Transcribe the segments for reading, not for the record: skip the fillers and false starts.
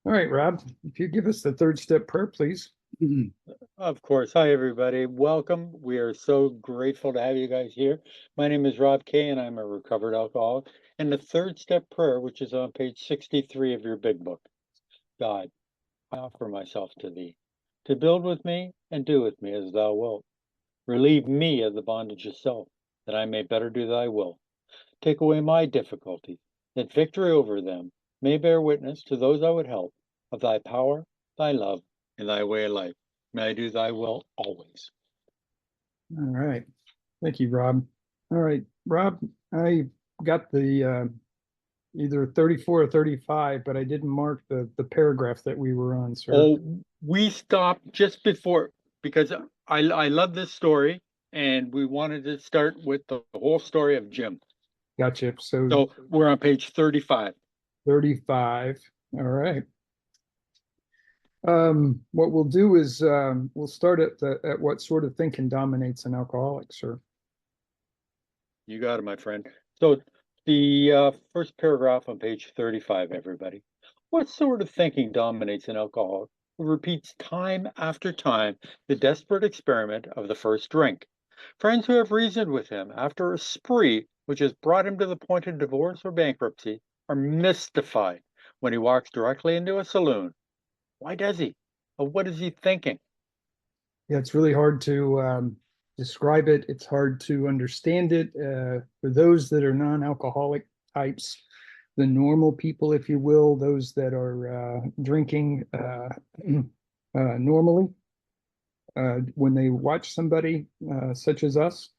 All right, Rob, if you give us the third step prayer, please. Of course. Hi, everybody. Welcome. We are so grateful to have you guys here. My name is Rob Kay, and I'm a recovered alcoholic. And the third step prayer, which is on page 63 of your big book, God, I offer myself to thee, to build with me and do with me as thou wilt. Relieve me of the bondage of self, that I may better do thy will. Take away my difficulties, that victory over them may bear witness to those I would help of thy power, thy love, and thy way of life. May I do thy will always. All right. Thank you, Rob. All right, Rob, I got the either 34 or 35, but I didn't mark the paragraph that we were on, sir. Oh, we stopped just before because I love this story and we wanted to start with the whole story of Jim. Gotcha. So So we're on page 35. 35. All right. What we'll do is we'll start at what sort of thinking dominates an alcoholic, sir. You got it, my friend. So the first paragraph on page 35, everybody. What sort of thinking dominates an alcoholic who repeats time after time the desperate experiment of the first drink? Friends who have reasoned with him after a spree which has brought him to the point of divorce or bankruptcy are mystified when he walks directly into a saloon. Why does he? Or what is he thinking? Yeah, it's really hard to describe it. It's hard to understand it. For those that are non-alcoholic types, the normal people, if you will, those that are drinking normally, when they watch somebody such as us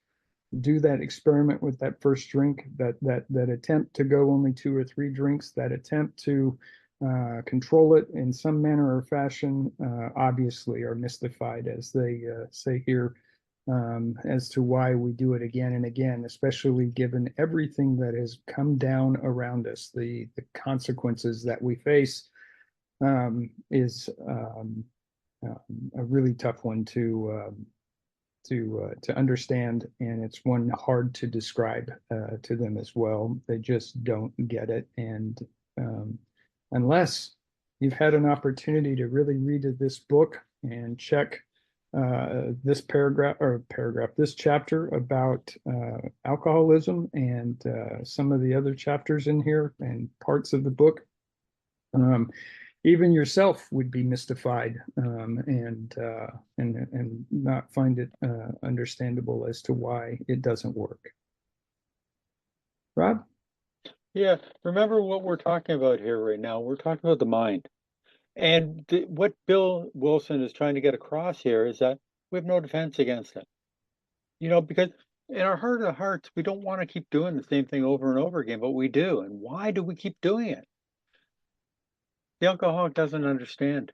do that experiment with that first drink, that attempt to go only two or three drinks, that attempt to control it in some manner or fashion, obviously are mystified, as they say here, as to why we do it again and again, especially given everything that has come down around us, the consequences that we face is a really tough one to understand, and it's one hard to describe to them as well. They just don't get it, and unless you've had an opportunity to really read this book and check this this chapter about alcoholism and some of the other chapters in here and parts of the book. Um, Even yourself would be mystified and not find it understandable as to why it doesn't work. Rob? Yeah, remember what we're talking about here right now. We're talking about the mind. And what Bill Wilson is trying to get across here is that we have no defense against it. Because in our heart of hearts, we don't want to keep doing the same thing over and over again, but we do. And why do we keep doing it? The alcoholic doesn't understand.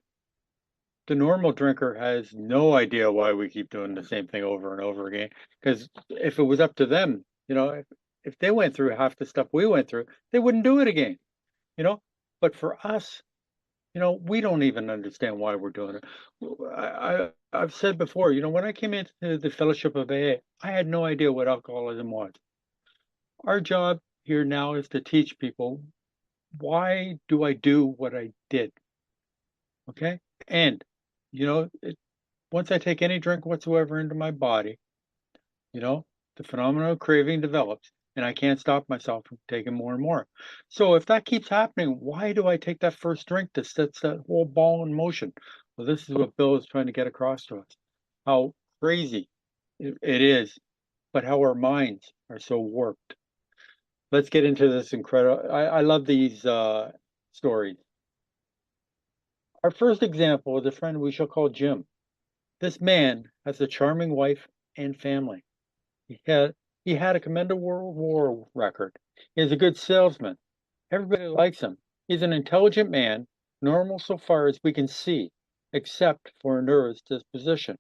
The normal drinker has no idea why we keep doing the same thing over and over again. Because if it was up to them, if they went through half the stuff we went through, they wouldn't do it again, you know? But for us, we don't even understand why we're doing it. I've said before, when I came into the Fellowship of AA, I had no idea what alcoholism was. Our job here now is to teach people, why do I do what I did? Okay. And, once I take any drink whatsoever into my body, you know, the phenomenon of craving develops and I can't stop myself from taking more and more. So if that keeps happening, why do I take that first drink that sets that whole ball in motion? Well, this is what Bill is trying to get across to us. How crazy it is, but how our minds are so warped. Let's get into this incredible. I love these stories. Our first example is a friend we shall call Jim. This man has a charming wife and family. He had a commendable World War record. He is a good salesman. Everybody likes him. He's an intelligent man, normal so far as we can see, except for a nervous disposition.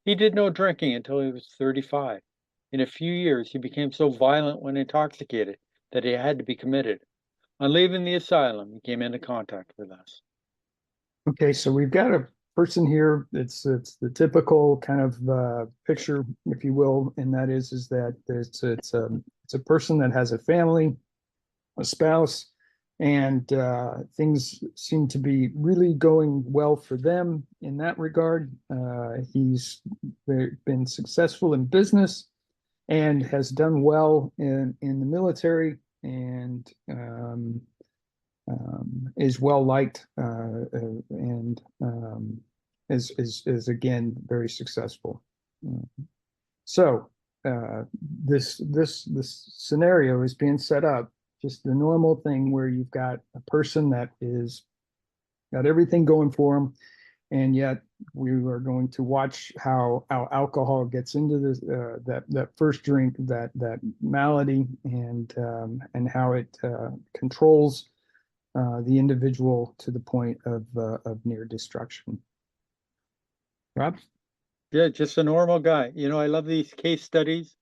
He did no drinking until he was 35. In a few years, he became so violent when intoxicated that he had to be committed. On leaving the asylum, he came into contact with us. Okay, so we've got a person here. It's the typical kind of picture, if you will, and that is that it's a person that has a family, a spouse, and things seem to be really going well for them in that regard. He's been successful in business and has done well in the military, and is well liked, and is again very successful. So this scenario is being set up, just the normal thing where you've got a person that is got everything going for them, and yet we are going to watch how alcohol gets into this, that first drink, that malady, and how it controls the individual to the point of near destruction. Rob? Yeah, just a normal guy. I love these case studies.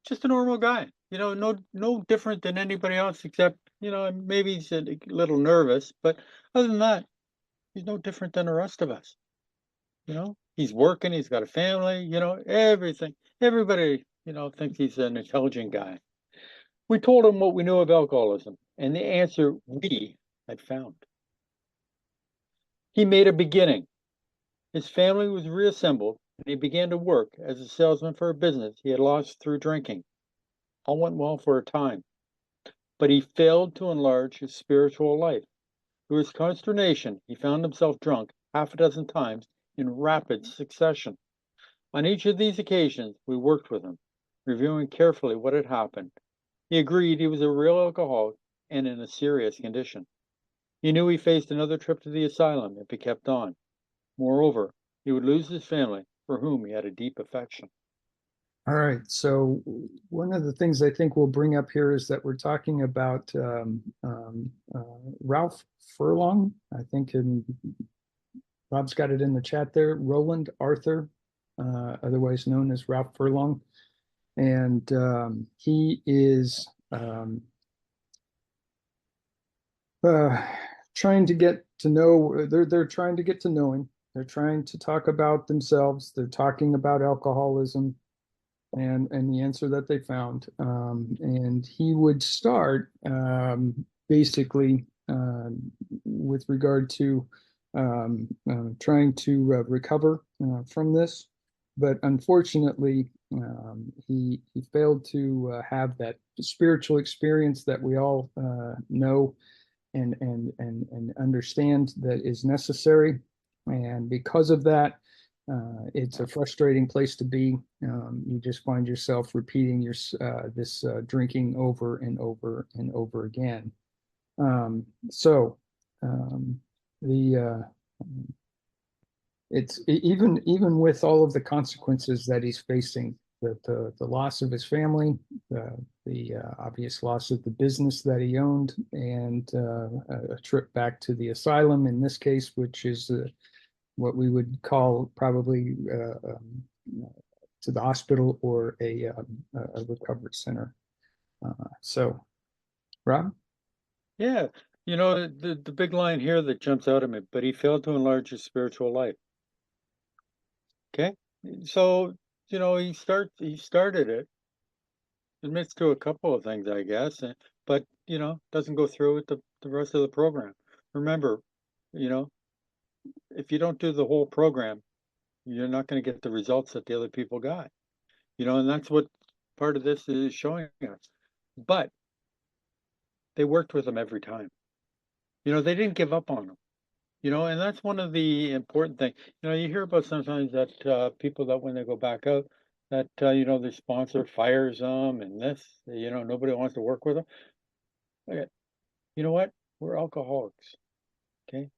Just a normal guy. No different than anybody else, except maybe he's a little nervous, but other than that, he's no different than the rest of us. He's working, he's got a family, everything. Everybody, thinks he's an intelligent guy. We told him what we knew of alcoholism and the answer we had found. He made a beginning. His family was reassembled and he began to work as a salesman for a business he had lost through drinking. All went well for a time, but he failed to enlarge his spiritual life. To his consternation, he found himself drunk half a dozen times in rapid succession. On each of these occasions, we worked with him, reviewing carefully what had happened. He agreed he was a real alcoholic and in a serious condition. He knew he faced another trip to the asylum if he kept on. Moreover, he would lose his family, for whom he had a deep affection. All right. So one of the things I think we'll bring up here is that we're talking about Ralph Furlong. I think Rob's got it in the chat there. Roland Arthur, otherwise known as Ralph Furlong, and he is trying to get to know. They're trying to get to know him. They're trying to talk about themselves. They're talking about alcoholism and the answer that they found. And he would start basically with regard to trying to recover from this. But unfortunately, he failed to have that spiritual experience that we all know and understand that is necessary. And because of that, it's a frustrating place to be. You just find yourself repeating this drinking over and over and over again. So the it's even with all of the consequences that he's facing, the loss of his family, the obvious loss of the business that he owned, and a trip back to the asylum in this case, which is what we would call probably to the hospital or a recovery center. So, Rob? Yeah, the big line here that jumps out at me, but he failed to enlarge his spiritual life. Okay, so he started it, admits to a couple of things, I guess, but doesn't go through with the rest of the program. Remember, you know, if you don't do the whole program, you're not going to get the results that the other people got. And that's what part of this is showing us. But they worked with him every time. They didn't give up on him. And that's one of the important things. You hear about sometimes that people that when they go back out, that the sponsor fires them and this, nobody wants to work with them. Okay, you know what? We're alcoholics. Okay,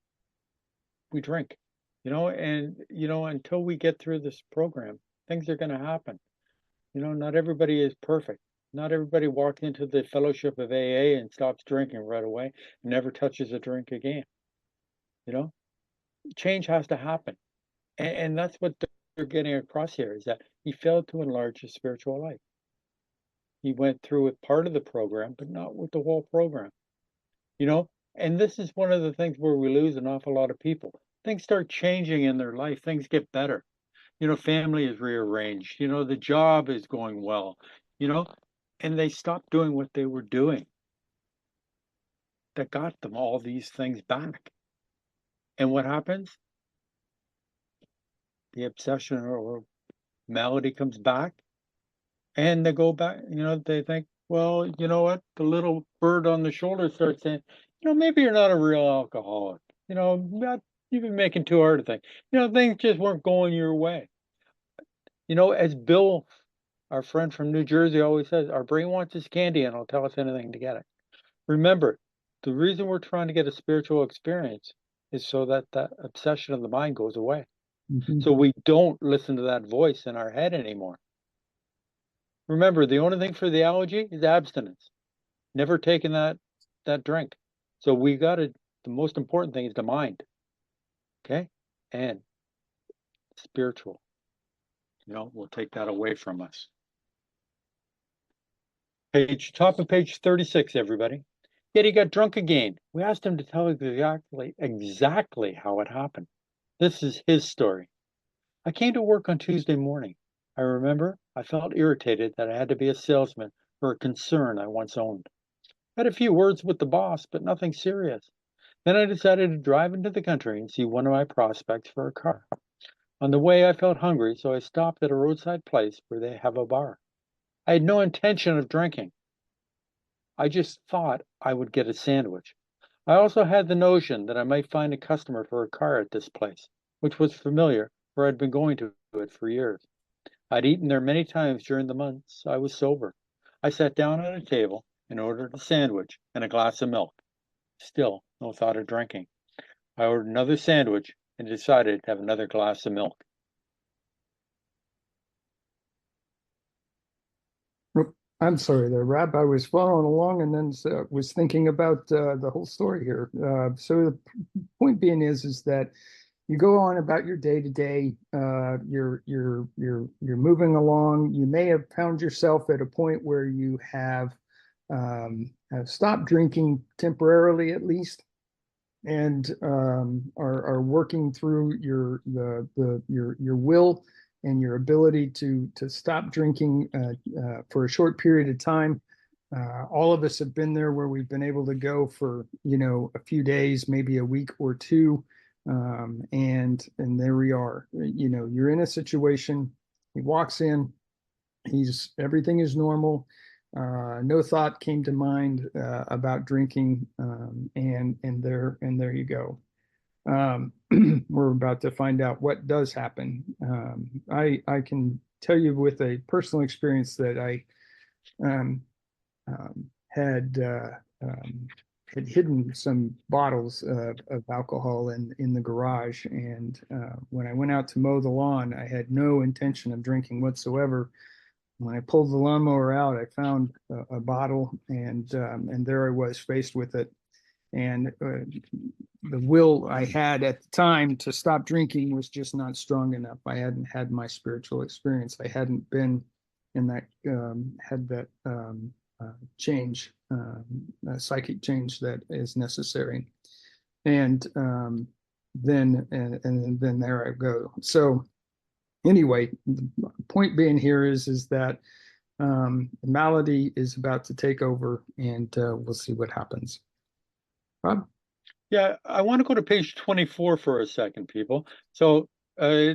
we drink. And until we get through this program, things are going to happen. Not everybody is perfect. Not everybody walks into the fellowship of AA and stops drinking right away, never touches a drink again. You know, change has to happen. And that's what they're getting across here is that he failed to enlarge his spiritual life. He went through with part of the program, but not with the whole program. You know, and this is one of the things where we lose an awful lot of people. Things start changing in their life, things get better. Family is rearranged, the job is going well, you know, and they stop doing what they were doing. that got them all these things back. And what happens? The obsession or malady comes back, and they go back, they think, well, you know what? The little bird on the shoulder starts saying, maybe you're not a real alcoholic. Not, you've been making too hard a thing. Things just weren't going your way. As Bill, our friend from New Jersey, always says, our brain wants its candy and it'll tell us anything to get it. Remember, the reason we're trying to get a spiritual experience is so that that obsession of the mind goes away. Mhm. So we don't listen to that voice in our head anymore. Remember, the only thing for the allergy is abstinence. Never taking that drink. So the most important thing is the mind. Okay? And spiritual. We'll take that away from us. Top of page 36, everybody. Yet he got drunk again. We asked him to tell exactly how it happened. This is his story. I came to work on Tuesday morning. I remember I felt irritated that I had to be a salesman for a concern I once owned. I had a few words with the boss, but nothing serious. Then I decided to drive into the country and see one of my prospects for a car. On the way, I felt hungry, so I stopped at a roadside place where they have a bar. I had no intention of drinking. I just thought I would get a sandwich. I also had the notion that I might find a customer for a car at this place, which was familiar, for I'd been going to it for years. I'd eaten there many times during the months I was sober. I sat down at a table and ordered a sandwich and a glass of milk. Still, no thought of drinking. I ordered another sandwich and decided to have another glass of milk. Oop, I'm sorry there, Rob. I was following along and then was thinking about the whole story here. So the point being is that you go on about your day to day. You're moving along. You may have found yourself at a point where you have stopped drinking temporarily, at least, and are working through your will and your ability to stop drinking for a short period of time. All of us have been there where we've been able to go for a few days, maybe a week or two, and there we are. You're in a situation. He walks in. Everything is normal. No thought came to mind about drinking, and there you go. We're about to find out what does happen. I can tell you with a personal experience that I um, um, had had hidden some bottles of alcohol in the garage, and when I went out to mow the lawn, I had no intention of drinking whatsoever. When I pulled the lawnmower out, I found a bottle, and there I was faced with it. And the will I had at the time to stop drinking was just not strong enough. I hadn't had my spiritual experience. I hadn't been in that had that change, psychic change that is necessary. And then there I go. So anyway, the point being here is that the malady is about to take over, and we'll see what happens. Rob? Yeah, I want to go to page 24 for a second, people. So near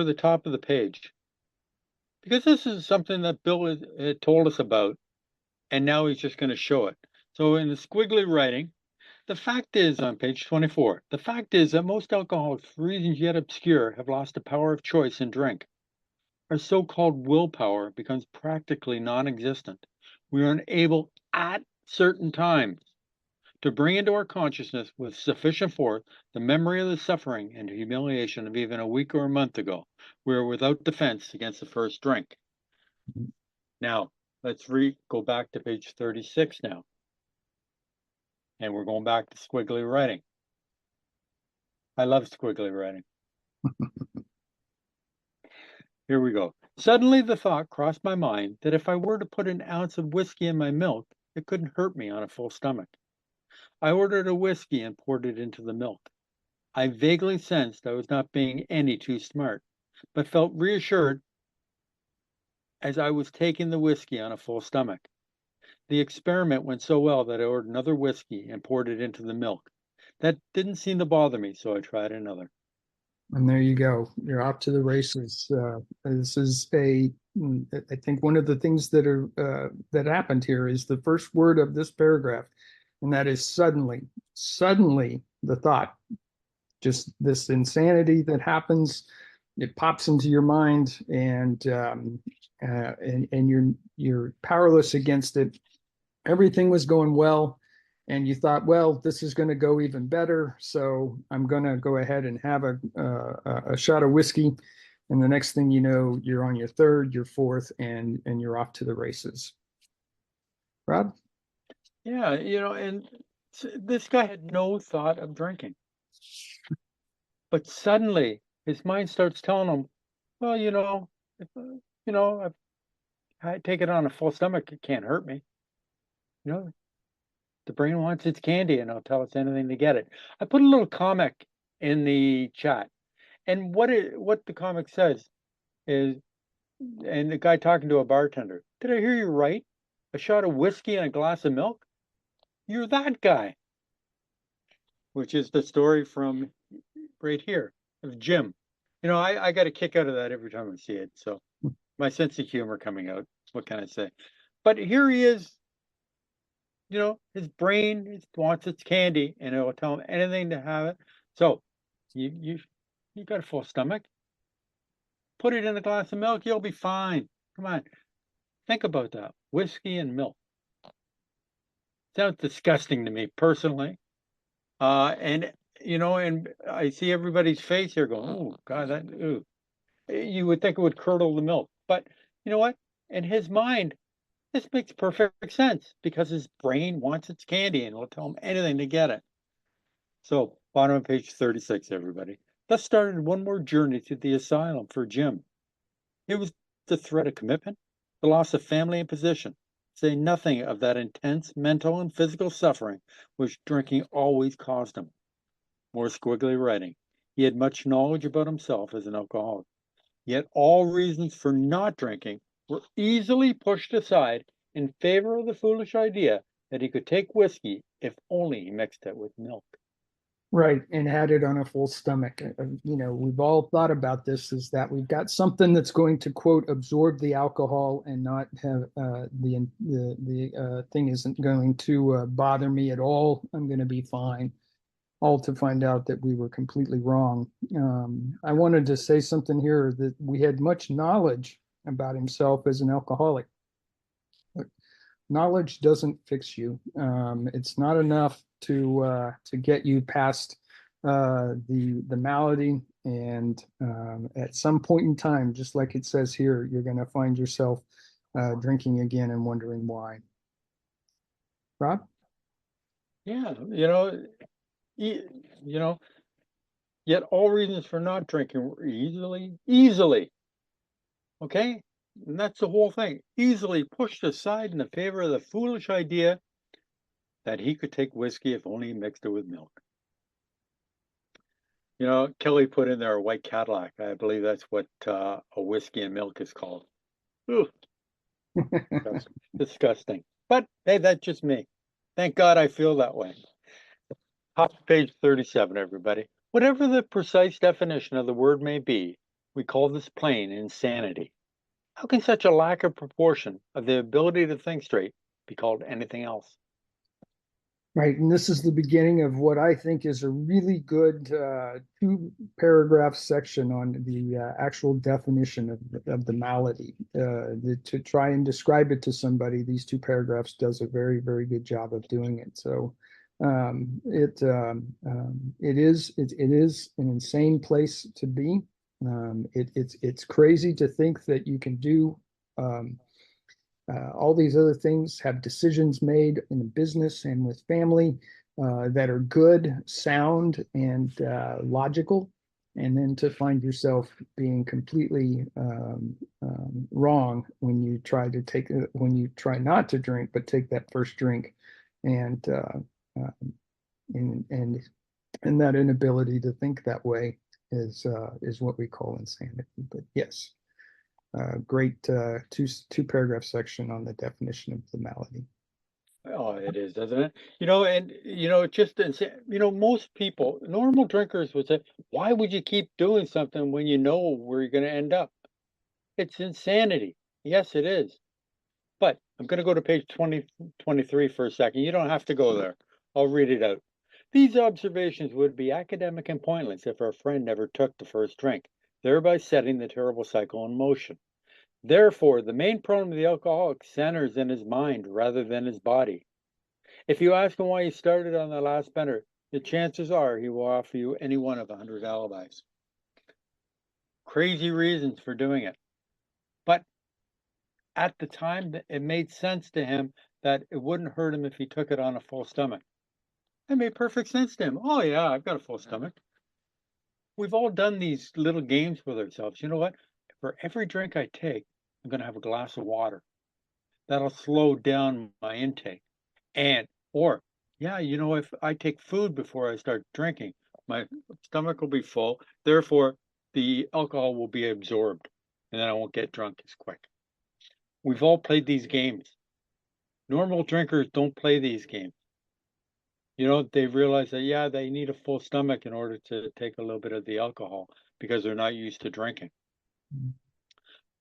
the top of the page, because this is something that Bill had told us about, and now he's just going to show it. So in the squiggly writing, the fact is on page 24, the fact is that most alcoholics, for reasons yet obscure, have lost the power of choice in drink. Our so-called willpower becomes practically non-existent. We are unable at certain times to bring into our consciousness with sufficient force the memory of the suffering and humiliation of even a week or a month ago. We are without defense against the first drink. Now, let's go back to page 36 now. And we're going back to squiggly writing. I love squiggly writing. Here we go. Suddenly the thought crossed my mind that if I were to put an ounce of whiskey in my milk, it couldn't hurt me on a full stomach. I ordered a whiskey and poured it into the milk. I vaguely sensed I was not being any too smart, but felt reassured as I was taking the whiskey on a full stomach. The experiment went so well that I ordered another whiskey and poured it into the milk. That didn't seem to bother me, so I tried another. And there you go. You're off to the races. This is I think one of the things that happened here is the first word of this paragraph, and that is suddenly. Suddenly, the thought, just this insanity that happens, it pops into your mind, and you're powerless against it. Everything was going well, and you thought, well, this is going to go even better, so I'm going to go ahead and have a shot of whiskey. And the next thing you know, you're on your third, your fourth, and you're off to the races. Rob? Yeah, and this guy had no thought of drinking. But suddenly his mind starts telling him, well, if, if I take it on a full stomach, it can't hurt me. You know, the brain wants its candy and it'll tell us anything to get it. I put a little comic in the chat. And what the comic says is, and the guy talking to a bartender, did I hear you right? A shot of whiskey and a glass of milk? You're that guy, which is the story from right here of Jim. I got a kick out of that every time I see it. So my sense of humor coming out. What can I say? But here he is. His brain wants its candy, and it will tell him anything to have it. So you got a full stomach. Put it in a glass of milk. You'll be fine. Come on, think about that. Whiskey and milk sounds disgusting to me personally. And and I see everybody's face here going, "Oh God, that ooh." You would think it would curdle the milk, but you know what? In his mind, this makes perfect sense because his brain wants its candy and will tell him anything to get it. So, bottom of page 36, everybody. Thus started one more journey to the asylum for Jim. It was the threat of commitment, the loss of family and position, say nothing of that intense mental and physical suffering which drinking always caused him. More squiggly writing. He had much knowledge about himself as an alcoholic. Yet all reasons for not drinking were easily pushed aside in favor of the foolish idea that he could take whiskey if only he mixed it with milk. Right, and had it on a full stomach. We've all thought about this, is that we've got something that's going to, quote, absorb the alcohol and not have the thing isn't going to bother me at all. I'm going to be fine. All to find out that we were completely wrong. I wanted to say something here, that we had much knowledge about himself as an alcoholic. Knowledge doesn't fix you. It's not enough to get you past the malady. And at some point in time, just like it says here, you're going to find yourself drinking again and wondering why. Rob? Yeah, e- you know, yet all reasons for not drinking were easily, okay? And that's the whole thing. Easily pushed aside in the favor of the foolish idea that he could take whiskey if only he mixed it with milk. Kelly put in there a white Cadillac. I believe that's what a whiskey and milk is called. Ooh, that's disgusting. But hey, that's just me. Thank God I feel that way. Top of page 37, everybody. Whatever the precise definition of the word may be, we call this plain insanity. How can such a lack of proportion of the ability to think straight be called anything else? Right, and this is the beginning of what I think is a really good two-paragraph section on the actual definition of the malady. To try and describe it to somebody, these two paragraphs does a very, very good job of doing it. So it is an insane place to be. It's crazy to think that you can do all these other things, have decisions made in the business and with family that are good, sound, and logical, and then to find yourself being completely wrong when you when you try not to drink, but take that first drink, and uh, and and and that inability to think that way is what we call insanity. But yes, great two paragraph section on the definition of the malady. Oh, it is, doesn't it? And it's just insane. Most people, normal drinkers would say, why would you keep doing something when you know where you're going to end up? It's insanity. Yes, it is. But I'm going to go to page 2023 for a second. You don't have to go there. I'll read it out. These observations would be academic and pointless if our friend never took the first drink, thereby setting the terrible cycle in motion. Therefore, the main problem of the alcoholic centers in his mind rather than his body. If you ask him why he started on the last bender, the chances are he will offer you any one of 100 alibis. Crazy reasons for doing it. But at the time, it made sense to him that it wouldn't hurt him if he took it on a full stomach. It made perfect sense to him. Oh, yeah, I've got a full stomach. We've all done these little games with ourselves. You know what? For every drink I take, I'm going to have a glass of water. That'll slow down my intake. And, or, yeah, if I take food before I start drinking, my stomach will be full. Therefore, the alcohol will be absorbed and then I won't get drunk as quick. We've all played these games. Normal drinkers don't play these games. They realize that, yeah, they need a full stomach in order to take a little bit of the alcohol because they're not used to drinking.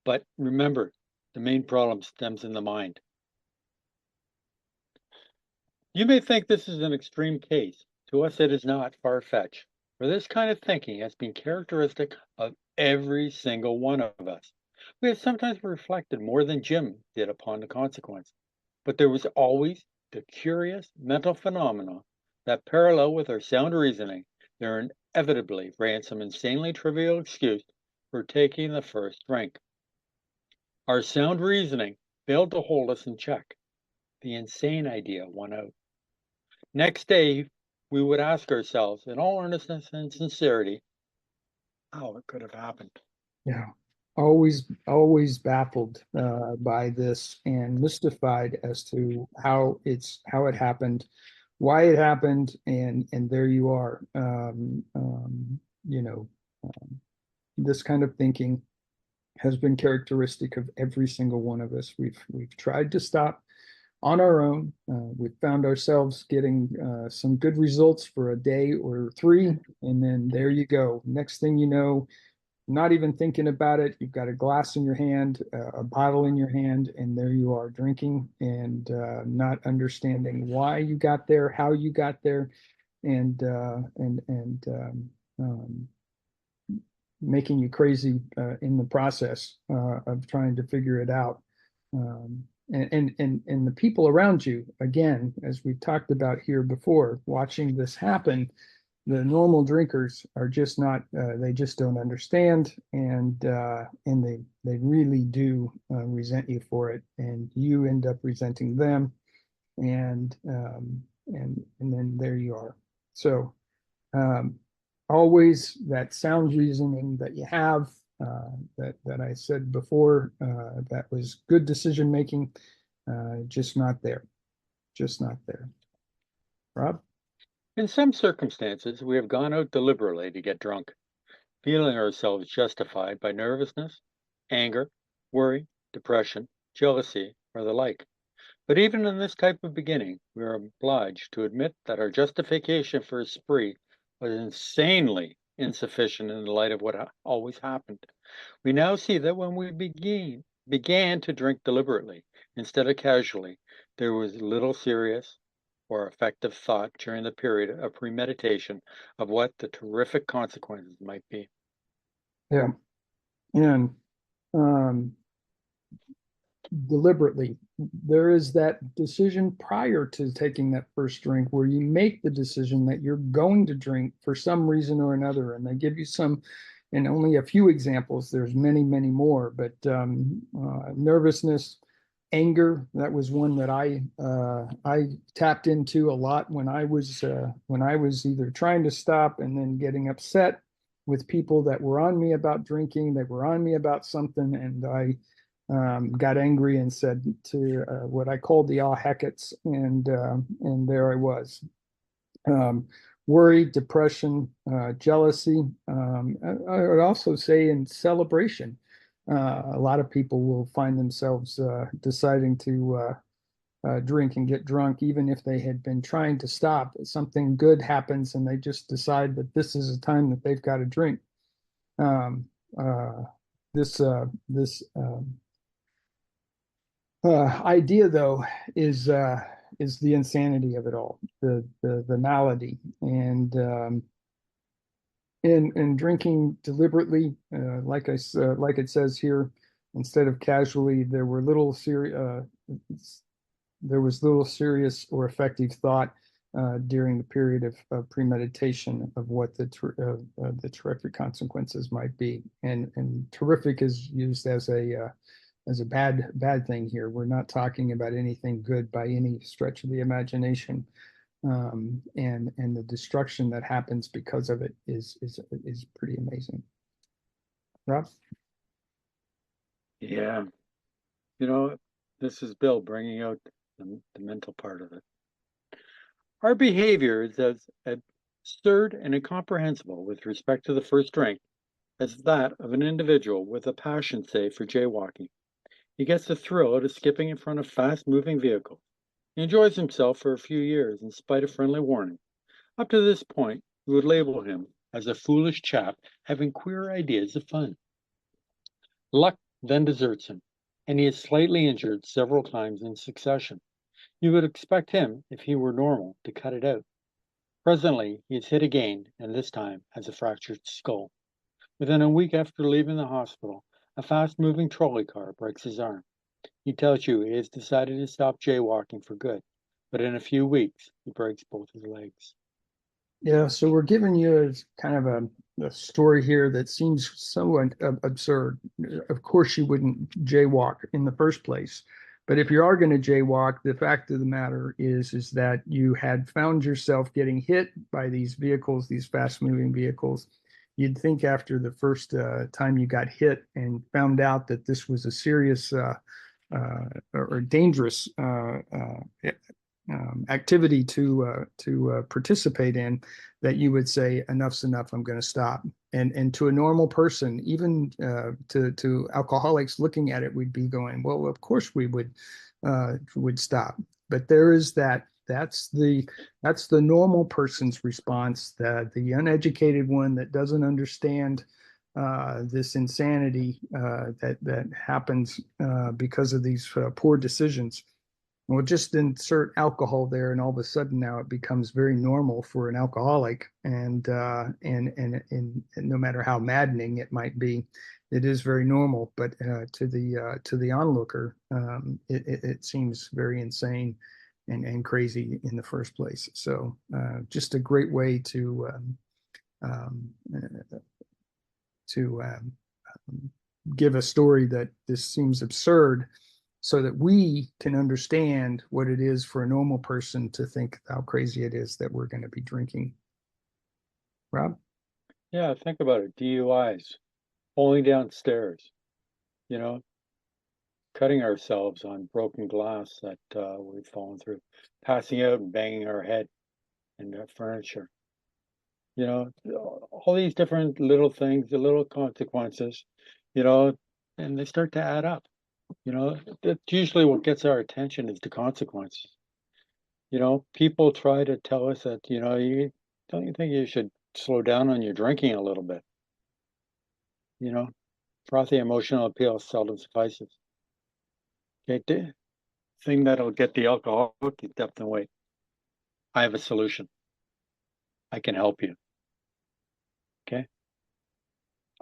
But remember, the main problem stems in the mind. You may think this is an extreme case. To us, it is not far-fetched, for this kind of thinking has been characteristic of every single one of us. We have sometimes reflected more than Jim did upon the consequence, but there was always the curious mental phenomena that parallel with our sound reasoning, there inevitably ran some insanely trivial excuse for taking the first drink. Our sound reasoning failed to hold us in check. The insane idea won out. Next day, we would ask ourselves, in all earnestness and sincerity, how it could have happened. Yeah. Always baffled by this and mystified as to how it happened, why it happened, and there you are. You know, this kind of thinking has been characteristic of every single one of us. We've tried to stop on our own. We've found ourselves getting some good results for a day or three, and then there you go. Next thing you know, not even thinking about it, you've got a glass in your hand, a bottle in your hand, and there you are drinking and not understanding why you got there, how you got there, and making you crazy in the process of trying to figure it out. And the people around you, again, as we've talked about here before, watching this happen, the normal drinkers are just not, they just don't understand, and they really do resent you for it, and you end up resenting them, and then there you are. So um, always that sound reasoning that you have, that I said before, that was good decision making, just not there, just not there. Rob? In some circumstances, we have gone out deliberately to get drunk, feeling ourselves justified by nervousness, anger, worry, depression, jealousy, or the like. But even in this type of beginning, we are obliged to admit that our justification for a spree was insanely insufficient in the light of what always happened. We now see that when we began to drink deliberately instead of casually, there was little serious or effective thought during the period of premeditation of what the terrific consequences might be. Yeah. And um, deliberately, there is that decision prior to taking that first drink where you make the decision that you're going to drink for some reason or another. And they give you some, and only a few examples. There's many, many more, but nervousness, anger. That was one that I tapped into a lot when I was either trying to stop and then getting upset with people that were on me about drinking. They were on me about something, and I got angry and said to what I called the ah heckets, and there I was. Um, Worry, depression, jealousy. I would also say in celebration. A lot of people will find themselves deciding drink and get drunk, even if they had been trying to stop. Something good happens and they just decide that this is a time that they've got to drink. Um, uh, this idea, though, is the insanity of it all, the malady, and drinking deliberately, like it says here, instead of casually, there was little serious or effective thought during the period of premeditation of what the terrific consequences might be. And terrific is used as a bad thing here. We're not talking about anything good by any stretch of the imagination. And the destruction that happens because of it is pretty amazing. Rob? Yeah. You know, this is Bill bringing out the mental part of it. Our behavior is as absurd and incomprehensible with respect to the first drink as that of an individual with a passion, say, for jaywalking. He gets the thrill out of skipping in front of fast-moving vehicles. He enjoys himself for a few years in spite of friendly warning. Up to this point, we would label him as a foolish chap having queer ideas of fun. Luck then deserts him, and he is slightly injured several times in succession. You would expect him, if he were normal, to cut it out. Presently, he is hit again, and this time has a fractured skull. Within a week after leaving the hospital, a fast-moving trolley car breaks his arm. He tells you he has decided to stop jaywalking for good, but in a few weeks, he breaks both his legs. Yeah, so we're giving you kind of a story here that seems so absurd. Of course, you wouldn't jaywalk in the first place. But if you are going to jaywalk, the fact of the matter is that you had found yourself getting hit by these vehicles, these fast-moving vehicles. You'd think after the first time you got hit and found out that this was a serious or dangerous activity to participate in, that you would say enough's enough, I'm going to stop. And to a normal person, even to alcoholics looking at it, we'd be going, well, of course we would stop. But there is that's the normal person's response, that the uneducated one that doesn't understand this insanity that happens because of these poor decisions. Well, just insert alcohol there, and all of a sudden now it becomes very normal for an alcoholic, and no matter how maddening it might be, it is very normal. But to the onlooker, it seems very insane and crazy in the first place. So just a great way um, to give a story that this seems absurd, so that we can understand what it is for a normal person to think how crazy it is that we're going to be drinking. Rob? Yeah, think about it. DUIs, falling downstairs, you know, cutting ourselves on broken glass that we've fallen through, passing out and banging our head into furniture. You know, all these different little things, the little consequences, you know, and they start to add up. You know, that's usually what gets our attention is the consequences. You know, people try to tell us that, you don't you think you should slow down on your drinking a little bit? You know, frothy emotional appeal seldom suffices. Okay, the thing that'll get the alcohol hooked is depth and weight. I have a solution. I can help you. Okay.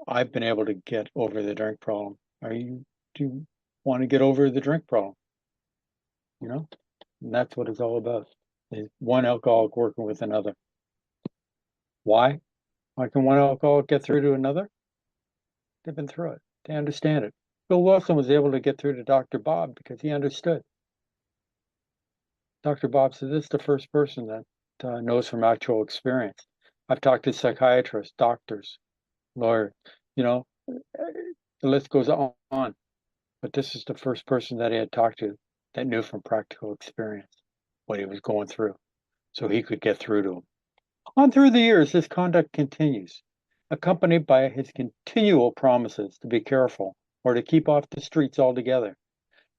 I've been able to get over the drink problem. Do you want to get over the drink problem? You know, and that's what it's all about. Is one alcoholic working with another. Why? Why can one alcoholic get through to another? They've been through it. They understand it. Bill Wilson was able to get through to Dr. Bob because he understood. Dr. Bob said, this is the first person that knows from actual experience. I've talked to psychiatrists, doctors, lawyers, you know, the list goes on. But this is the first person that he had talked to that knew from practical experience what he was going through, so he could get through to him. On through the years, his conduct continues, accompanied by his continual promises to be careful or to keep off the streets altogether.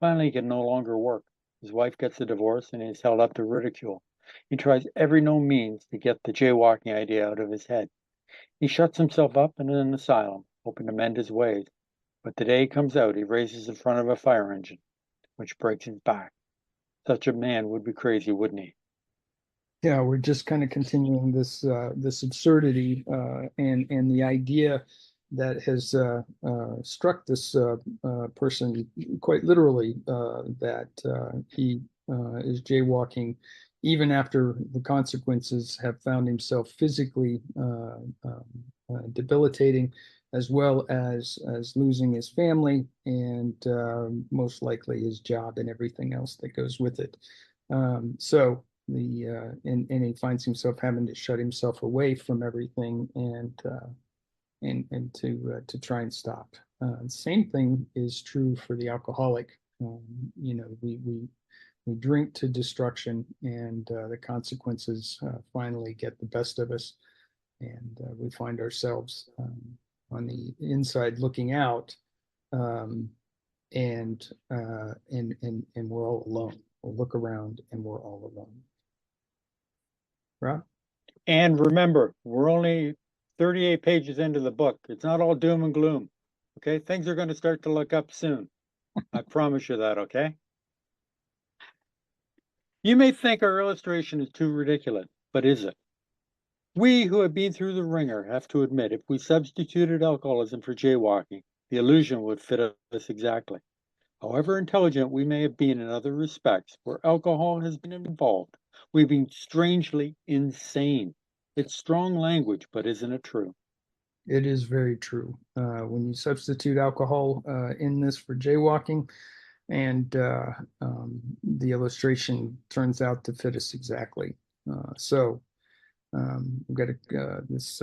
Finally, he can no longer work. His wife gets a divorce and he's held up to ridicule. He tries every known means to get the jaywalking idea out of his head. He shuts himself up in an asylum, hoping to mend his ways. But the day he comes out, he races in front of a fire engine, which breaks his back. Such a man would be crazy, wouldn't he? Yeah, we're just kind of continuing this absurdity and the idea that has struck this person quite literally that he is jaywalking even after the consequences have found himself physically debilitating, as well as losing his family and most likely his job and everything else that goes with it. So and he finds himself having to shut himself away from everything and to try and stop. Same thing is true for the alcoholic. You know, we drink to destruction, and the consequences finally get the best of us, and we find ourselves on the inside looking out, um, and we're all alone. We'll look around, and we're all alone. Rob? And remember, we're only 38 pages into the book. It's not all doom and gloom. Okay, things are going to start to look up soon. I promise you that, okay? You may think our illustration is too ridiculous, but is it? We who have been through the ringer have to admit if we substituted alcoholism for jaywalking, the illusion would fit us exactly. However intelligent we may have been in other respects, where alcohol has been involved, we've been strangely insane. It's strong language, but isn't it true? It is very true. When you substitute alcohol in this for jaywalking, and the illustration turns out to fit us exactly. We've got this,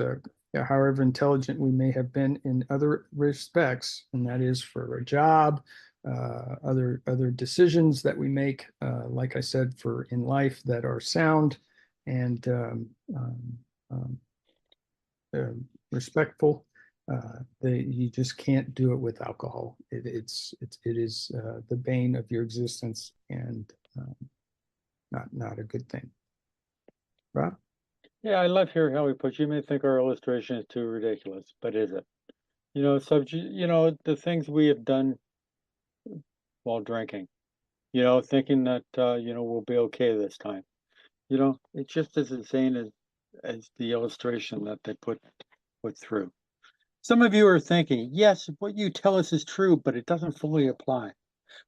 however intelligent we may have been in other respects, and that is for a job, other decisions that we make, like I said, for in life that are sound and um, uh, respectful. You just can't do it with alcohol. It is the bane of your existence and not a good thing. Rob? Yeah, I love hearing how he puts. You may think our illustration is too ridiculous, but is it? The things we have done while drinking. Thinking that we'll be okay this time. It's just as insane as the illustration that they put through. Some of you are thinking, yes, what you tell us is true, but it doesn't fully apply.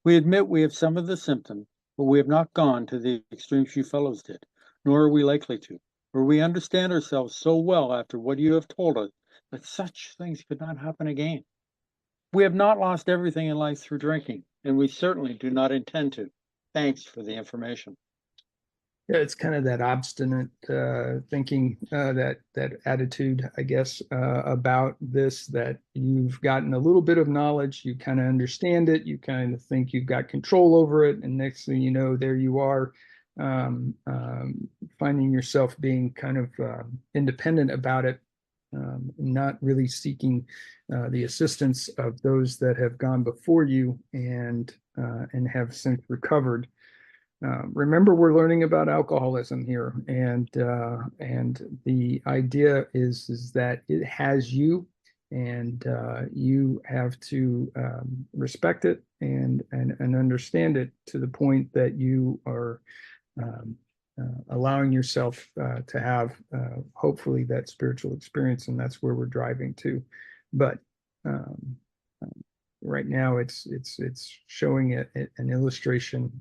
We admit we have some of the symptoms, but we have not gone to the extremes you fellows did, nor are we likely to, for we understand ourselves so well after what you have told us that such things could not happen again. We have not lost everything in life through drinking, and we certainly do not intend to. Thanks for the information. Yeah, it's kind of that obstinate thinking, that attitude, I guess, about this. That you've gotten a little bit of knowledge, you kind of understand it, you kind of think you've got control over it, and next thing you know, there you are, um, um, finding yourself being kind of independent about it, not really seeking the assistance of those that have gone before you and have since recovered. Remember, we're learning about alcoholism here, and the idea is that it has you, and you have to respect it and understand it to the point that you are um, allowing yourself to have hopefully that spiritual experience, and that's where we're driving to. But um, right now, it's showing an illustration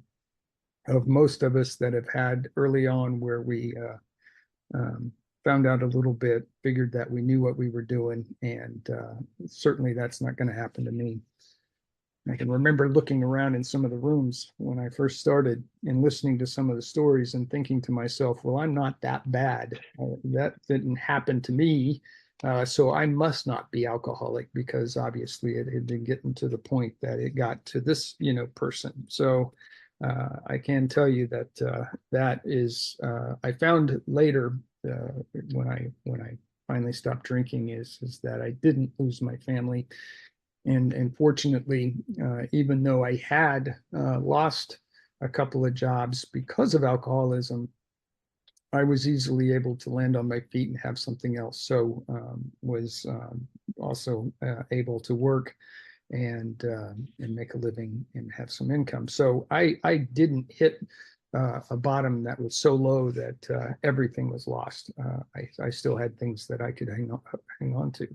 of most of us that have had early on where we found out a little bit, figured that we knew what we were doing, and certainly that's not going to happen to me. I can remember looking around in some of the rooms when I first started and listening to some of the stories and thinking to myself, well, I'm not that bad. That didn't happen to me. So I must not be alcoholic because obviously it had been getting to the point that it got to this, person. So I can tell you that that is, I found later when I finally stopped drinking is that I didn't lose my family, and fortunately, even though I had lost a couple of jobs because of alcoholism, I was easily able to land on my feet and have something else. So was also able to work and make a living and have some income. So I didn't hit a bottom that was so low that everything was lost. I still had things that I could hang on to.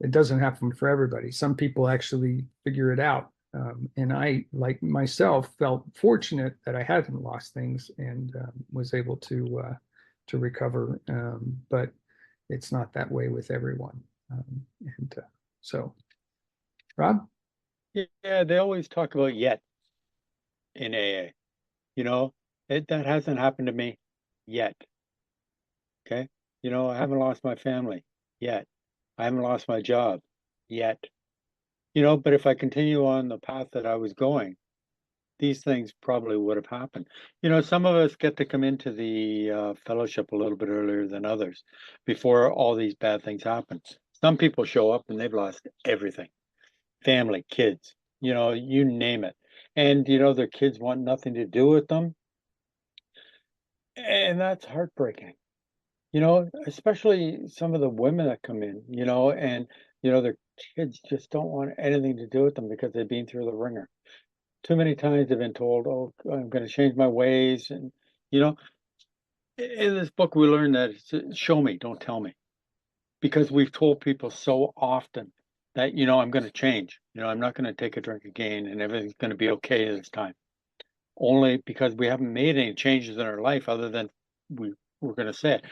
It doesn't happen for everybody. Some people actually figure it out. And I, like myself, felt fortunate that I hadn't lost things and was able to recover. But it's not that way with everyone. And so, Rob? Yeah, they always talk about yet in AA. You know, that hasn't happened to me yet. Okay. I haven't lost my family yet. I haven't lost my job yet. But if I continue on the path that I was going, these things probably would have happened. Some of us get to come into the fellowship a little bit earlier than others before all these bad things happen. Some people show up and they've lost everything, family, kids, you name it. And, their kids want nothing to do with them. And that's heartbreaking, especially some of the women that come in, and, their kids just don't want anything to do with them because they've been through the ringer. Too many times they've been told, "Oh, I'm going to change my ways," and you know, in this book we learn that it's show me, don't tell me, because we've told people so often that I'm going to change. I'm not going to take a drink again, and everything's going to be okay this time. Only because we haven't made any changes in our life other than we're going to say it.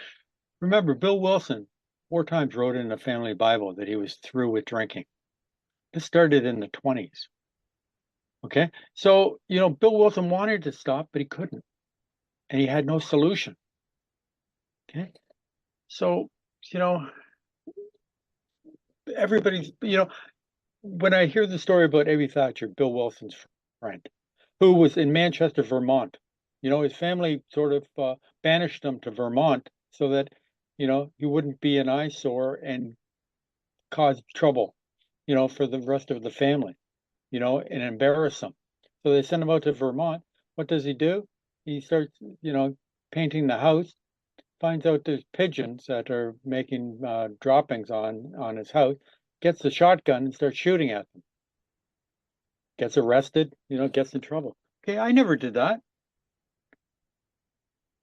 Remember, Bill Wilson 4 times wrote in the family Bible that he was through with drinking. This started in the 20s. Okay, so Bill Wilson wanted to stop, but he couldn't, and he had no solution. Okay. So, you know, everybody's, when I hear the story about Amy Thatcher, Bill Wilson's friend, who was in Manchester, Vermont, his family sort of banished him to Vermont so that, he wouldn't be an eyesore and cause trouble, for the rest of the family, and embarrass them. So they send him out to Vermont. What does he do? He starts, painting the house, finds out there's pigeons that are making droppings on his house, gets the shotgun and starts shooting at them. Gets arrested, gets in trouble. Okay, I never did that,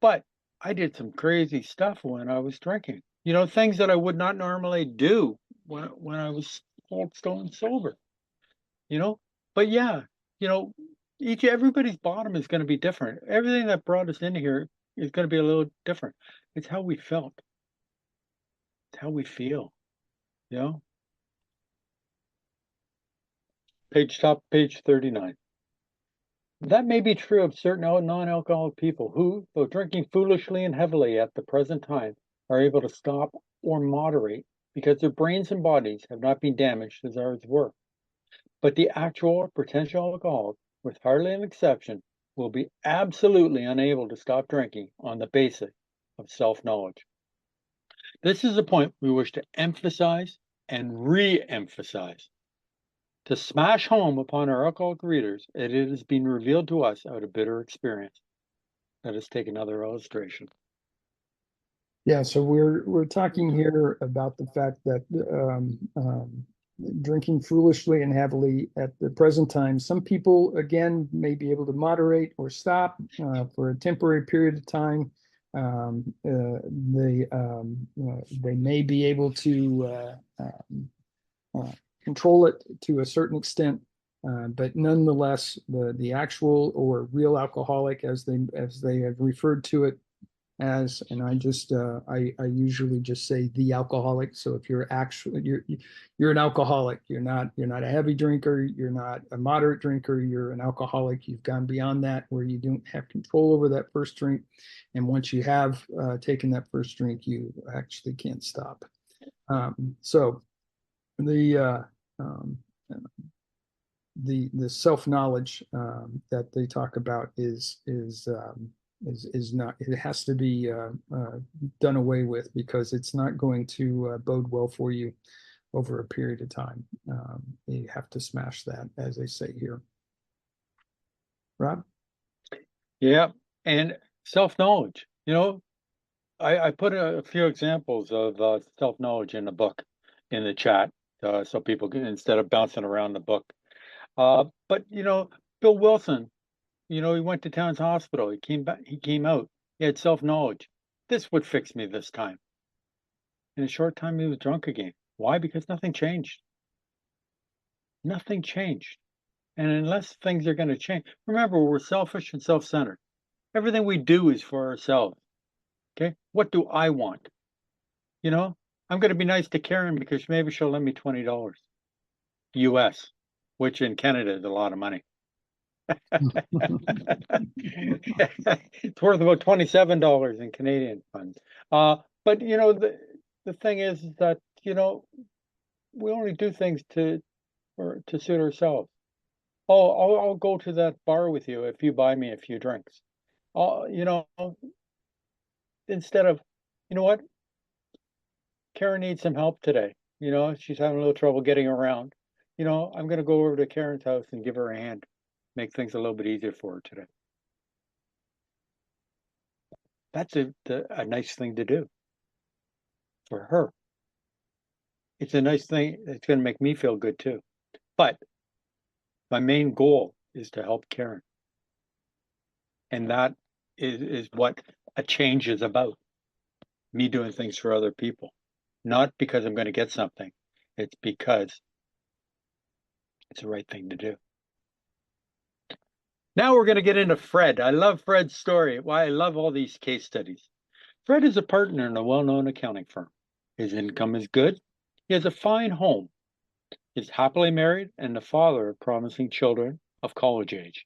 but I did some crazy stuff when I was drinking. Things that I would not normally do when I was cold stone sober. You know, but yeah, you know, everybody's bottom is going to be different. Everything that brought us in here is going to be a little different. It's how we felt. It's how we feel. You know, page 39. That may be true of certain non-alcoholic people who, though drinking foolishly and heavily at the present time, are able to stop or moderate because their brains and bodies have not been damaged as ours were. But the actual or potential alcoholic, with hardly an exception, will be absolutely unable to stop drinking on the basis of self-knowledge. This is a point we wish to emphasize and re-emphasize. To smash home upon our alcoholic readers, it has been revealed to us out of bitter experience. Let us take another illustration. Yeah, so we're talking here about the fact that drinking foolishly and heavily at the present time, some people again may be able to moderate or stop for a temporary period of time. They may be able to control it to a certain extent, but nonetheless, the actual or real alcoholic, as they have referred to it as, and I usually just say the alcoholic. So if you're an alcoholic, you're not a heavy drinker, you're not a moderate drinker, you're an alcoholic. You've gone beyond that where you don't have control over that first drink, and once you have taken that first drink, you actually can't stop. So the um, the self knowledge that they talk about is not, it has to be done away with because it's not going to bode well for you over a period of time. You have to smash that, as they say here. Rob? Yeah. And self-knowledge, I put a few examples of self-knowledge in the book in the chat, so people can, instead of bouncing around the book. But Bill Wilson, he went to Towns Hospital. He came back. He came out. He had self-knowledge. This would fix me this time. In a short time, he was drunk again. Why? Because nothing changed. Nothing changed. And unless things are going to change, remember, we're selfish and self-centered. Everything we do is for ourselves. Okay. What do I want? You know, I'm going to be nice to Karen because maybe she'll lend me $20 US, which in Canada is a lot of money. It's worth about $27 in Canadian funds. But the thing is that we only do things to suit ourselves. Oh, I'll go to that bar with you if you buy me a few drinks. Oh, instead of, you know what, Karen needs some help today. She's having a little trouble getting around. I'm going to go over to Karen's house and give her a hand, make things a little bit easier for her today. That's a nice thing to do for her. It's a nice thing. It's going to make me feel good too. But my main goal is to help Karen. And that is what a change is about. Me doing things for other people. Not because I'm going to get something. It's because it's the right thing to do. Now we're going to get into Fred. I love Fred's story. Why I love all these case studies. Fred is a partner in a well-known accounting firm. His income is good. He has a fine home. He's happily married and the father of promising children of college age.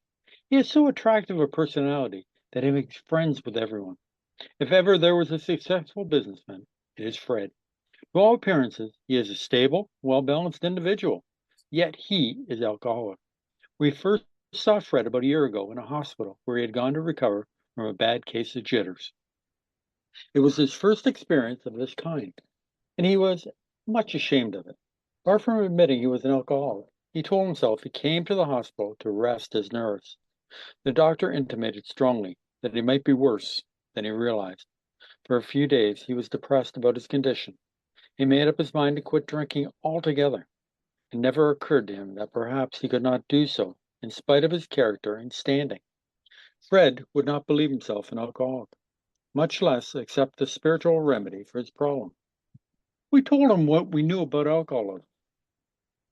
He is so attractive a personality that he makes friends with everyone. If ever there was a successful businessman, it is Fred. To all appearances, he is a stable, well-balanced individual, yet he is alcoholic. We first saw Fred about a year ago in a hospital where he had gone to recover from a bad case of jitters. It was his first experience of this kind, and he was much ashamed of it. Far from admitting he was an alcoholic, he told himself he came to the hospital to rest his nerves. The doctor intimated strongly that he might be worse than he realized. For a few days, he was depressed about his condition. He made up his mind to quit drinking altogether. It never occurred to him that perhaps he could not do so, in spite of his character and standing. Fred would not believe himself an alcoholic, much less accept the spiritual remedy for his problem. We told him what we knew about alcoholism.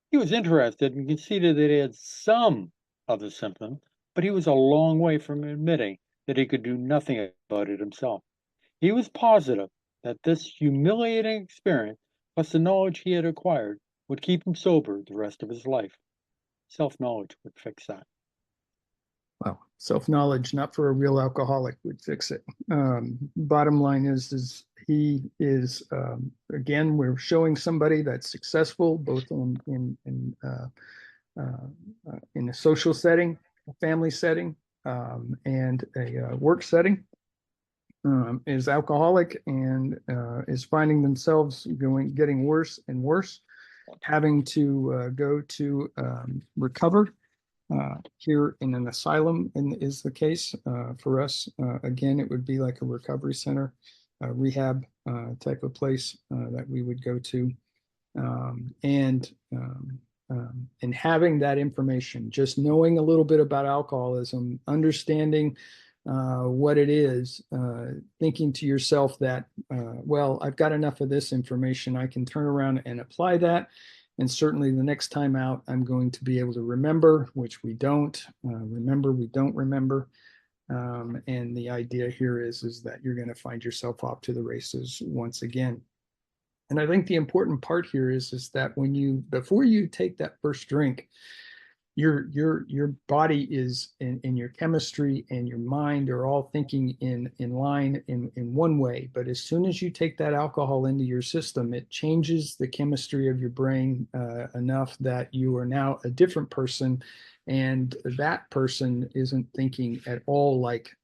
He was interested and conceded that he had some of the symptoms, but he was a long way from admitting that he could do nothing about it himself. He was positive that this humiliating experience, plus the knowledge he had acquired, would keep him sober the rest of his life. Self-knowledge would fix that. Well, self-knowledge, not for a real alcoholic, would fix it. Bottom line is he is again, we're showing somebody that's successful both in a social setting, a family setting, and a work setting. Is alcoholic and is finding themselves getting worse and worse, having to go to recover here in an asylum is the case for us. Again, it would be like a recovery center, rehab type of place that we would go to. And having that information, just knowing a little bit about alcoholism, understanding what it is, thinking to yourself that, well, I've got enough of this information, I can turn around and apply that. And certainly the next time out, I'm going to be able to remember, which we don't we don't remember. And the idea here is that you're going to find yourself off to the races once again. And I think the important part here is that before you take that first drink, your body is in your chemistry and your mind are all thinking in line in one way. But as soon as you take that alcohol into your system, it changes the chemistry of your brain enough that you are now a different person, and that person isn't thinking at all like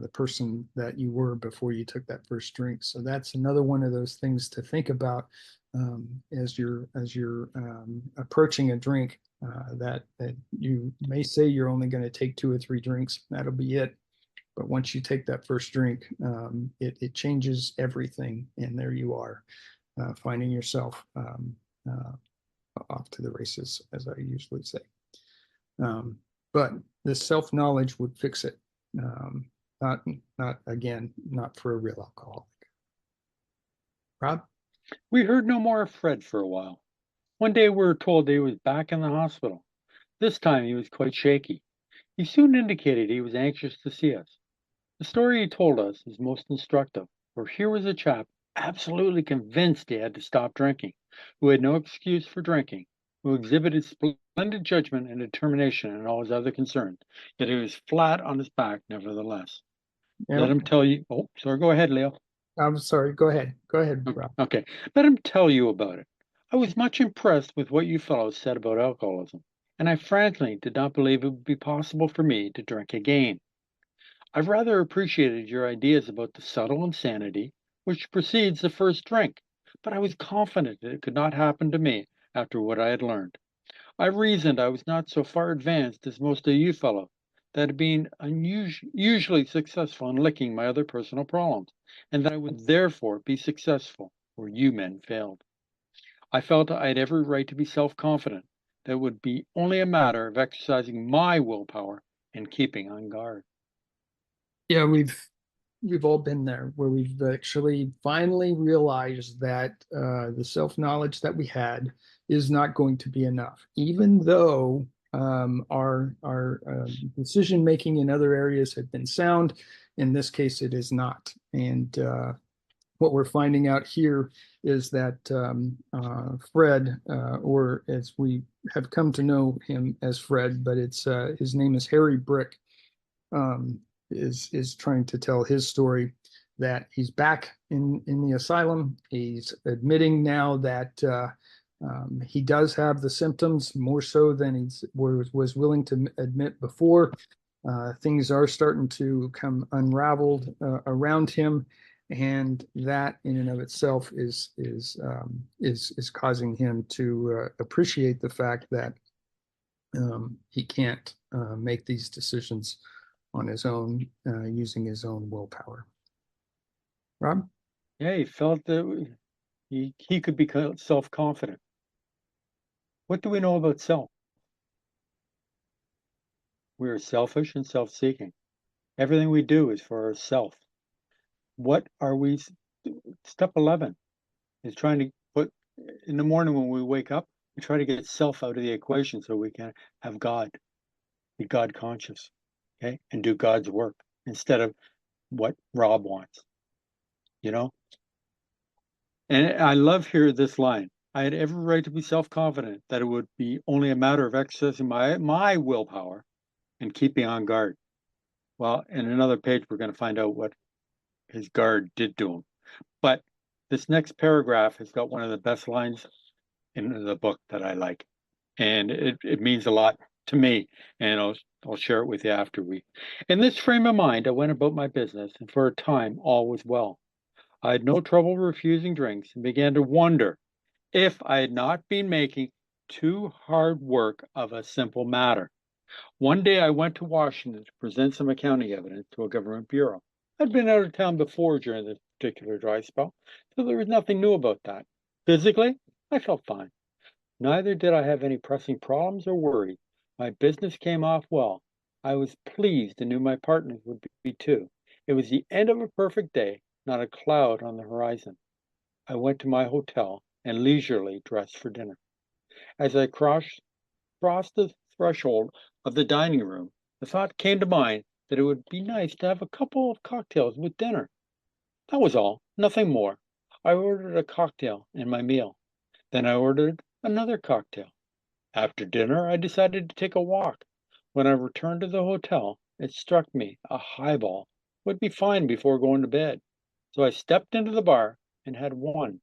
the person that you were before you took that first drink. So that's another one of those things to think about as you're approaching a drink. That you may say you're only going to take 2 or 3 drinks. That'll be it. But once you take that first drink, it changes everything, and there you are, finding yourself off to the races, as I usually say. But the self-knowledge would fix it. Not not for a real alcoholic. Rob? We heard no more of Fred for a while. One day we were told that he was back in the hospital. This time he was quite shaky. He soon indicated he was anxious to see us. The story he told us is most instructive, for here was a chap absolutely convinced he had to stop drinking, who had no excuse for drinking, who exhibited splendid judgment and determination in all his other concerns, yet he was flat on his back nevertheless. Yeah, Let him tell you. Oh, sorry, go ahead, Leo. I'm sorry. Go ahead. Go ahead, Rob. Okay, let him tell you about it. I was much impressed with what you fellows said about alcoholism, and I frankly did not believe it would be possible for me to drink again. I rather appreciated your ideas about the subtle insanity which precedes the first drink, but I was confident that it could not happen to me after what I had learned. I reasoned I was not so far advanced as most of you fellows, that had been usually successful in licking my other personal problems, and that I would therefore be successful where you men failed. I felt I had every right to be self confident, that it would be only a matter of exercising my willpower and keeping on guard. Yeah, we've all been there where we've actually finally realized that the self-knowledge that we had is not going to be enough, even though our decision making in other areas had been sound. In this case, it is not. And what we're finding out here is that Fred, or as we have come to know him as Fred, but it's his name is Harry Brick, um, is trying to tell his story, that he's back in the asylum. He's admitting now that he does have the symptoms more so than he was willing to admit before. Things are starting to come unraveled around him, and that in and of itself is causing him to appreciate the fact that he can't make these decisions on his own, using his own willpower. Rob? Yeah, he felt that he could be self confident. What do we know about self? We are selfish and self seeking. Everything we do is for ourself. What are we? Step 11 is trying to put in the morning when we wake up, we try to get self out of the equation so we can have God, be God conscious, okay, and do God's work instead of what Rob wants, you know? And I love here this line. I had every right to be self-confident that it would be only a matter of exercising my willpower and keeping on guard. Well, in another page, we're going to find out what his guard did to him. But this next paragraph has got one of the best lines in the book that I like. And it means a lot to me. And I'll share it with you after we. In this frame of mind, I went about my business, and for a time all was well. I had no trouble refusing drinks and began to wonder if I had not been making too hard work of a simple matter. One day I went to Washington to present some accounting evidence to a government bureau. I'd been out of town before during this particular dry spell, so there was nothing new about that. Physically, I felt fine. Neither did I have any pressing problems or worries. My business came off well. I was pleased and knew my partners would be too. It was the end of a perfect day, not a cloud on the horizon. I went to my hotel and leisurely dressed for dinner. As I crossed the threshold of the dining room, the thought came to mind that it would be nice to have a couple of cocktails with dinner. That was all, nothing more. I ordered a cocktail and my meal. Then I ordered another cocktail. After dinner, I decided to take a walk. When I returned to the hotel, it struck me a highball would be fine before going to bed. So I stepped into the bar and had one.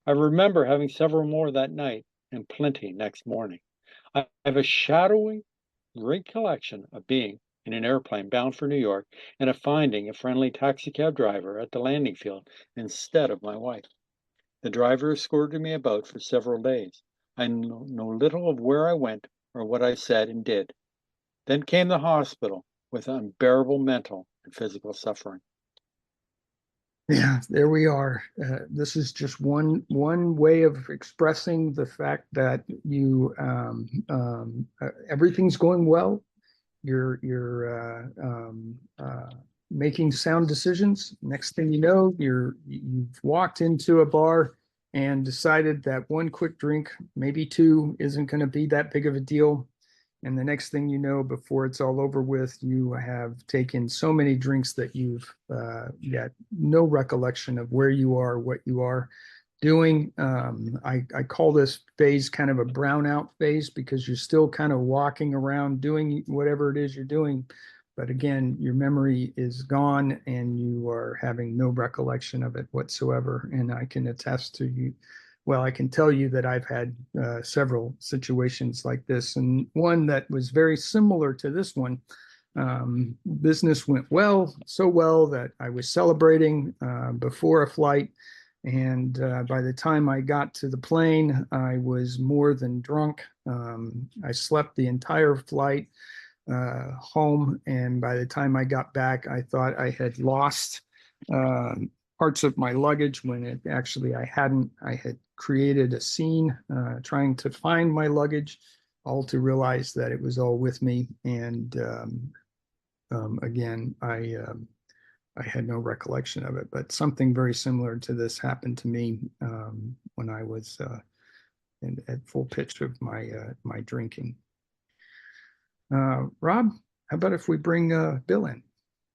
I remember having several more that night and plenty next morning. I have a shadowy recollection of being in an airplane bound for New York and of finding a friendly taxicab driver at the landing field instead of my wife. The driver escorted me about for several days. I know little of where I went or what I said and did. Then came the hospital with unbearable mental and physical suffering. Yeah, there we are. This is just one way of expressing the fact that everything's going well. You're making sound decisions. Next thing you know, you've walked into a bar and decided that one quick drink, maybe two, isn't going to be that big of a deal. And the next thing you know, before it's all over with, you have taken so many drinks that you've got no recollection of where you are, what you are doing. I call this phase kind of a brownout phase because you're still kind of walking around doing whatever it is you're doing. But again, your memory is gone and you are having no recollection of it whatsoever. And I can attest to you. Well, I can tell you that I've had several situations like this, and one that was very similar to this one. Business went well, so well that I was celebrating before a flight. And by the time I got to the plane, I was more than drunk. I slept the entire flight home. And by the time I got back, I thought I had lost parts of my luggage when it actually I hadn't. I had created a scene trying to find my luggage, all to realize that it was all with me. And again, I had no recollection of it, but something very similar to this happened to me when I was at full pitch of my drinking. Rob, how about if we bring Bill in?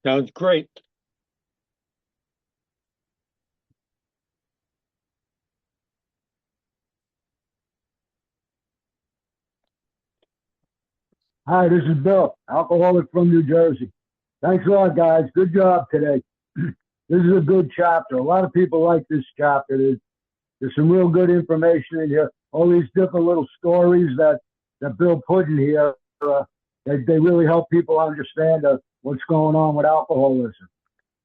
Sounds great. Hi, this is Bill, alcoholic from New Jersey. Thanks a lot, guys. Good job today. This is a good chapter. A lot of people like this chapter. There's some real good information in here. All these different little stories that Bill put in here, they really help people understand what's going on with alcoholism.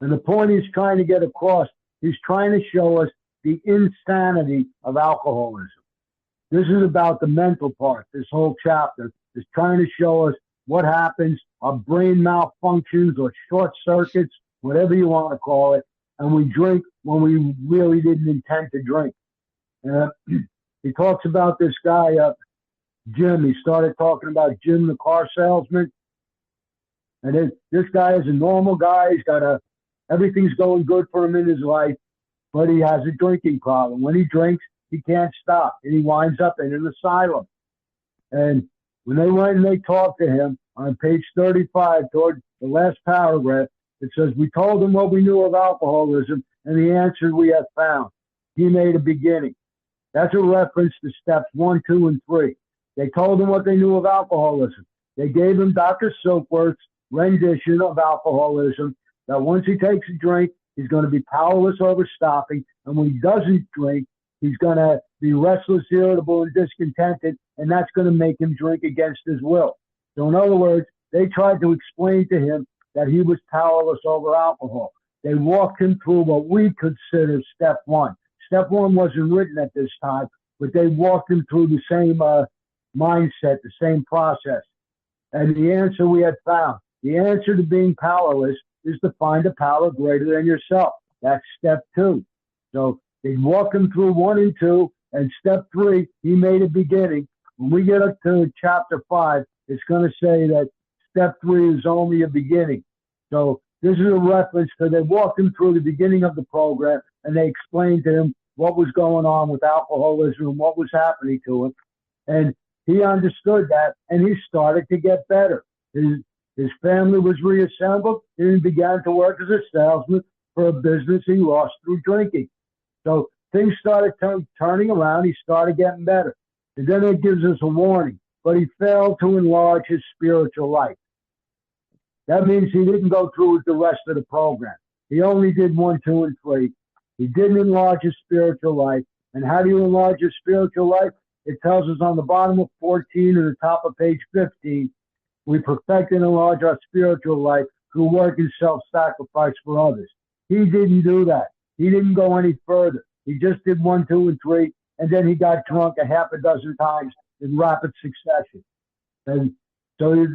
And the point he's trying to get across, he's trying to show us the insanity of alcoholism. This is about the mental part. This whole chapter is trying to show us what happens, our brain malfunctions or short circuits, whatever you want to call it, and we drink when we really didn't intend to drink. He talks about this guy, Jim. He started talking about Jim, the car salesman. And this guy is a normal guy. He's got everything's going good for him in his life, but he has a drinking problem. When he drinks, he can't stop, and he winds up in an asylum. And when they went and they talked to him on page 35, toward the last paragraph, it says, we told him what we knew of alcoholism and the answer we had found. He made a beginning. That's a reference to steps 1, 2, and 3. They told him what they knew of alcoholism. They gave him Dr. Silkworth's rendition of alcoholism, that once he takes a drink, he's going to be powerless over stopping. And when he doesn't drink, he's going to be restless, irritable, and discontented, and that's going to make him drink against his will. So in other words, they tried to explain to him that he was powerless over alcohol. They walked him through what we consider step 1. Step 1 wasn't written at this time, but they walked him through the same mindset, the same process. And the answer we had found, the answer to being powerless is to find a power greater than yourself. That's step 2. So they walk him through 1 and 2, and step 3, he made a beginning. When we get up to chapter 5, it's going to say that step 3 is only a beginning. So this is a reference to they walked him through the beginning of the program, and they explained to him what was going on with alcoholism and what was happening to him. And he understood that, and he started to get better. His family was reassembled, and he began to work as a salesman for a business he lost through drinking. So things started turning around. He started getting better. And then it gives us a warning, but he failed to enlarge his spiritual life. That means he didn't go through with the rest of the program. He only did 1, 2, and 3. He didn't enlarge his spiritual life. And how do you enlarge your spiritual life? It tells us on the bottom of 14 and the top of page 15 We perfect and enlarge our spiritual life through work and self-sacrifice for others. He didn't do that. He didn't go any further. He just did 1, 2, and 3, and then he got drunk a half a dozen times in rapid succession. And so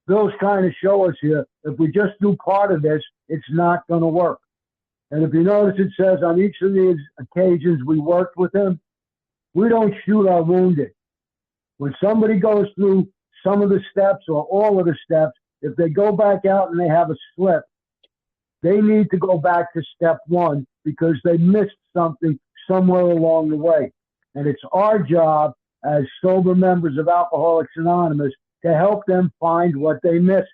Bill's trying to show us here, if we just do part of this, it's not going to work. And if you notice, it says on each of these occasions we worked with him, we don't shoot our wounded. When somebody goes through some of the steps or all of the steps, if they go back out and they have a slip, they need to go back to step 1 because they missed something somewhere along the way. And it's our job as sober members of Alcoholics Anonymous to help them find what they missed.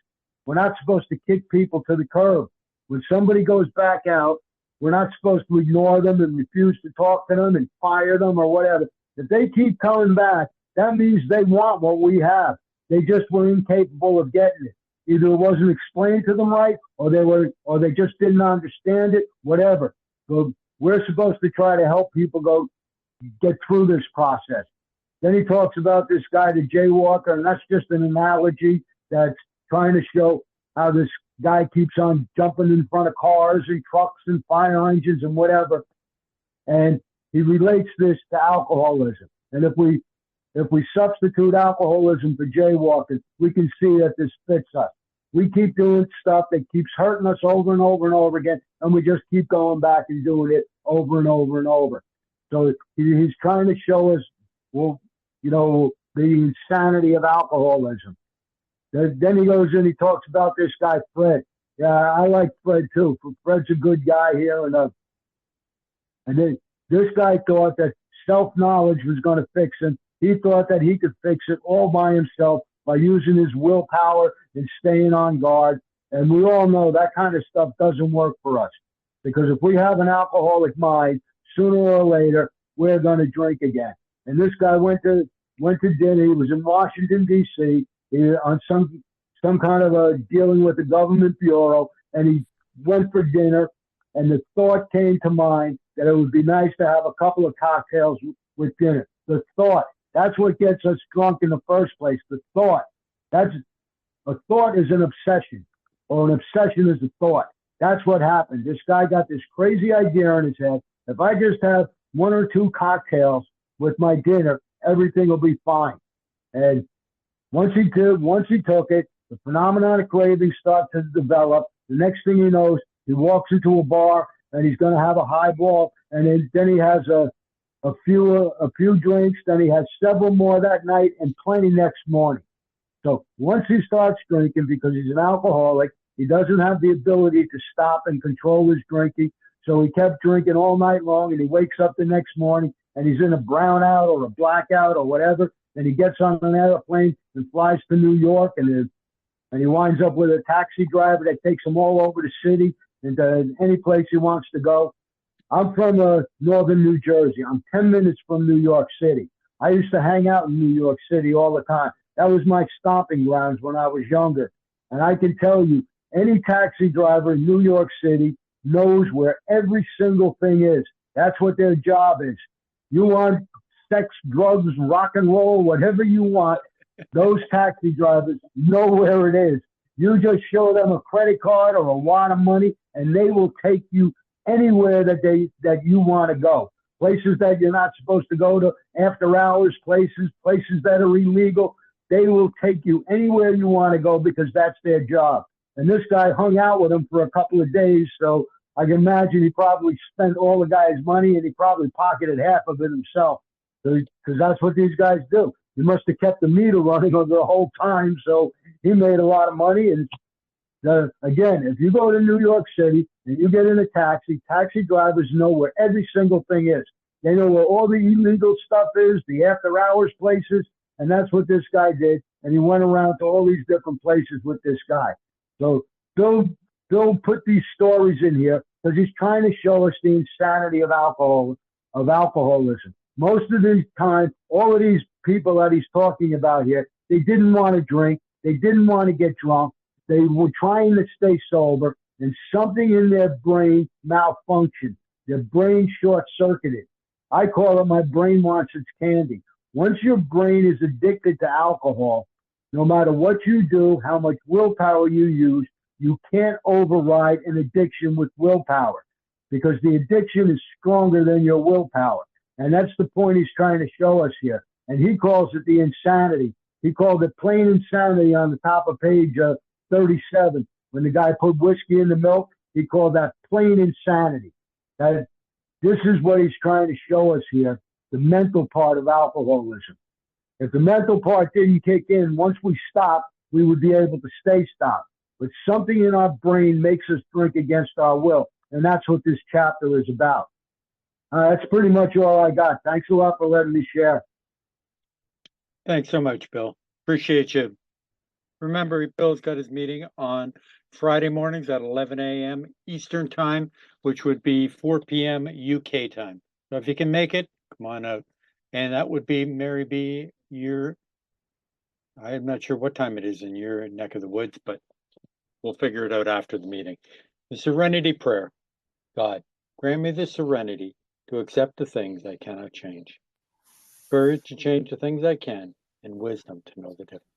We're not supposed to kick people to the curb. When somebody goes back out, we're not supposed to ignore them and refuse to talk to them and fire them or whatever. If they keep coming back, that means they want what we have. They just were incapable of getting it. Either it wasn't explained to them right, or they just didn't understand it, whatever. So we're supposed to try to help people get through this process. Then he talks about this guy, the jaywalker, and that's just an analogy that's trying to show how this guy keeps on jumping in front of cars and trucks and fire engines and whatever. And he relates this to alcoholism. And if we substitute alcoholism for jaywalking, we can see that this fits us. We keep doing stuff that keeps hurting us over and over and over again, and we just keep going back and doing it over and over and over. So he's trying to show us, well, the insanity of alcoholism. Then he goes in, he talks about this guy, Fred. Yeah, I like Fred too. Fred's a good guy here. And then this guy thought that self-knowledge was going to fix him. He thought that he could fix it all by himself by using his willpower and staying on guard. And we all know that kind of stuff doesn't work for us. Because if we have an alcoholic mind, sooner or later, we're going to drink again. And this guy went to dinner. He was in Washington, D.C., on some kind of a dealing with the government bureau, and he went for dinner, and the thought came to mind that it would be nice to have a couple of cocktails with dinner. The thought, that's what gets us drunk in the first place. The thought, a thought is an obsession, or an obsession is a thought. That's what happened. This guy got this crazy idea in his head. If I just have 1 or 2 cocktails with my dinner, everything will be fine. And once he took it, the phenomenon of craving starts to develop. The next thing he knows, he walks into a bar and he's going to have a highball, and then he has a few drinks. Then he has several more that night and plenty next morning. So once he starts drinking, because he's an alcoholic, he doesn't have the ability to stop and control his drinking. So he kept drinking all night long, and he wakes up the next morning and he's in a brownout or a blackout or whatever. And he gets on an airplane and flies to New York, and he winds up with a taxi driver that takes him all over the city and to any place he wants to go. I'm from northern New Jersey. I'm 10 minutes from New York City. I used to hang out in New York City all the time. That was my stomping grounds when I was younger. And I can tell you, any taxi driver in New York City knows where every single thing is. That's what their job is. You want sex, drugs, rock and roll, whatever you want, those taxi drivers know where it is. You just show them a credit card or a wad of money, and they will take you anywhere that you want to go. Places that you're not supposed to go to, after hours places that are illegal. They will take you anywhere you want to go because that's their job. And this guy hung out with them for a couple of days, so I can imagine he probably spent all the guy's money, and he probably pocketed half of it himself, because that's what these guys do. He must have kept the meter running over the whole time, so he made a lot of money. And again, if you go to New York City and you get in a taxi drivers know where every single thing is. They know where all the illegal stuff is, the after-hours places, and that's what this guy did. And he went around to all these different places with this guy. So Bill put these stories in here because he's trying to show us the insanity of alcoholism. Most of the time, all of these people that he's talking about here, they didn't want to drink. They didn't want to get drunk. They were trying to stay sober, and something in their brain malfunctioned. Their brain short-circuited. I call it my brain wants its candy. Once your brain is addicted to alcohol, No matter what you do, how much willpower you use, you can't override an addiction with willpower because the addiction is stronger than your willpower. And that's the point he's trying to show us here. And he calls it the insanity. He called it plain insanity on the top of page 37. When the guy put whiskey in the milk, he called that plain insanity. That this is what he's trying to show us here, the mental part of alcoholism. If the mental part didn't kick in, once we stop, we would be able to stay stopped. But something in our brain makes us drink against our will. And that's what this chapter is about. That's pretty much all I got. Thanks a lot for letting me share. Thanks so much, Bill. Appreciate you. Remember, Bill's got his meeting on Friday mornings at 11 a.m. Eastern time, which would be 4 p.m. UK time. So if you can make it, come on out. And that would be, Mary B, I'm not sure what time it is in your neck of the woods, but we'll figure it out after the meeting. The Serenity Prayer. God, grant me the serenity to accept the things I cannot change, courage to change the things I can, and wisdom to know the difference.